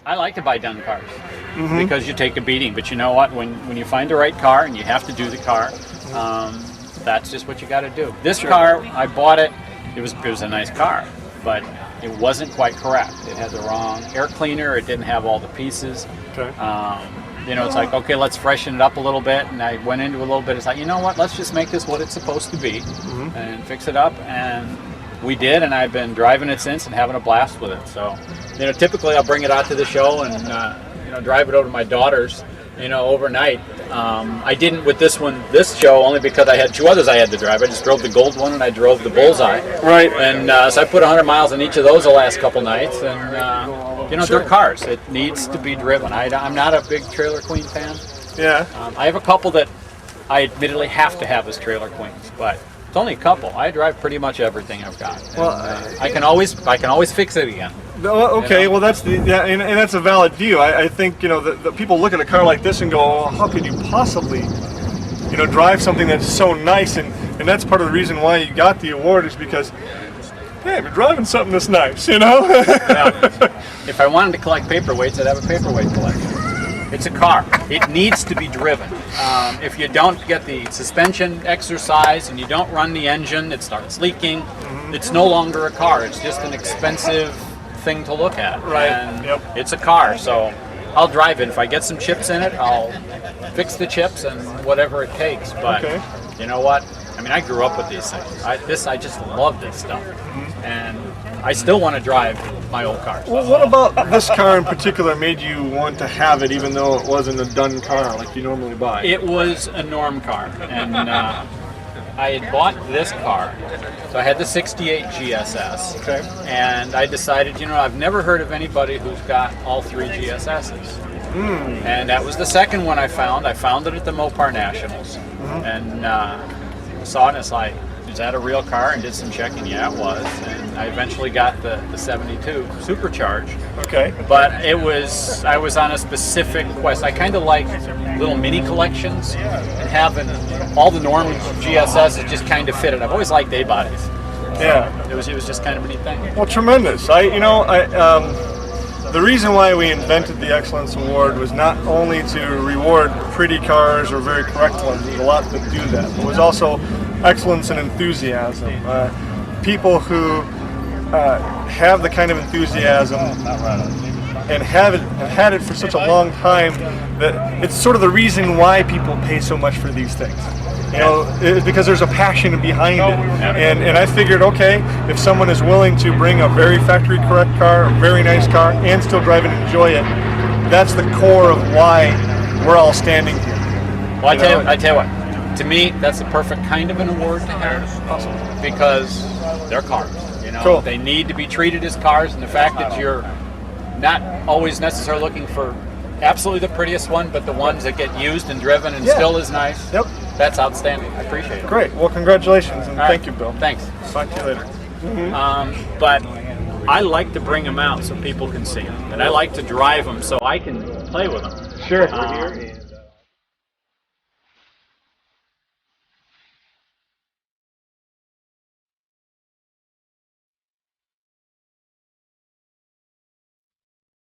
I like to buy done cars because you take a beating. But you know what? When you find the right car and you have to do the car, that's just what you got to do. This car, I bought it. It was a nice car, but it wasn't quite correct. It had the wrong air cleaner. It didn't have all the pieces. Okay. You know, it's like, okay, let's freshen it up a little bit. And I went into a little bit. It's like, you know what? Let's just make this what it's supposed to be and fix it up. And we did, and I've been driving it since and having a blast with it. So, you know, typically I'll bring it out to the show and, you know, drive it over to my daughter's, you know, overnight. I didn't with this show, only because I had two others I had to drive. I just drove the gold one and I drove the bullseye. Right. And so I put 100 miles on each of those the last couple nights. And, you know, they're cars. It needs to be driven. I'm not a big Trailer Queen fan. Yeah. I have a couple that I admittedly have to have as Trailer Queens, but it's only a couple. I drive pretty much everything I've got. Well, and, I can always fix it again. Okay, you know? well that's and that's a valid view. I think, you know, the people look at a car like this and go, well, how could you possibly, you know, drive something that's so nice? And that's part of the reason why you got the award, is because, hey, we're driving something that's nice, you know. If I wanted to collect paperweights, I'd have a paperweight collection. It's a car. It needs to be driven. If you don't get the suspension exercise and you don't run the engine, it starts leaking. It's no longer a car. It's just an expensive thing to look at. Right. And it's a car, so I'll drive it. If I get some chips in it, I'll fix the chips and whatever it takes. But you know what? I mean, I grew up with these things. I just love this stuff, and I still want to drive my old cars. Well, what about this car in particular made you want to have it, even though it wasn't a done car like you normally buy? It was a norm car, and I had bought this car. So I had the '68 GSS, and I decided, you know, I've never heard of anybody who's got all three GSSs. And that was the second one I found. I found it at the Mopar Nationals, and saw it, and it's like, is that a real car? And did some checking. Yeah, it was. And I eventually got the 72 supercharged. Okay. But I was on a specific quest. I kind of like little mini collections, and having all the normal GSSs just kind of fit it. I've always liked A-bodies. Yeah. It was just kind of a neat thing. Well, tremendous. The reason why we invented the Excellence Award was not only to reward pretty cars or very correct ones. There's a lot that do that. But it was also excellence and enthusiasm. People who have the kind of enthusiasm and have had it for such a long time that it's sort of the reason why people pay so much for these things. You know, it's because there's a passion behind it. And I figured, okay, if someone is willing to bring a very factory correct car, a very nice car, and still drive and enjoy it, that's the core of why we're all standing here. Well, I tell you what, to me, that's the perfect kind of an award to have. Awesome. Because they're cars. You know, Cool. They need to be treated as cars, and the fact that you're not always necessarily looking for absolutely the prettiest one, but the ones that get used and driven and still is nice. Yep. That's outstanding. I appreciate it. Great. Well, congratulations, and thank you, Bill. Thanks. Talk to you later. But I like to bring them out so people can see them, and I like to drive them so I can play with them. Sure.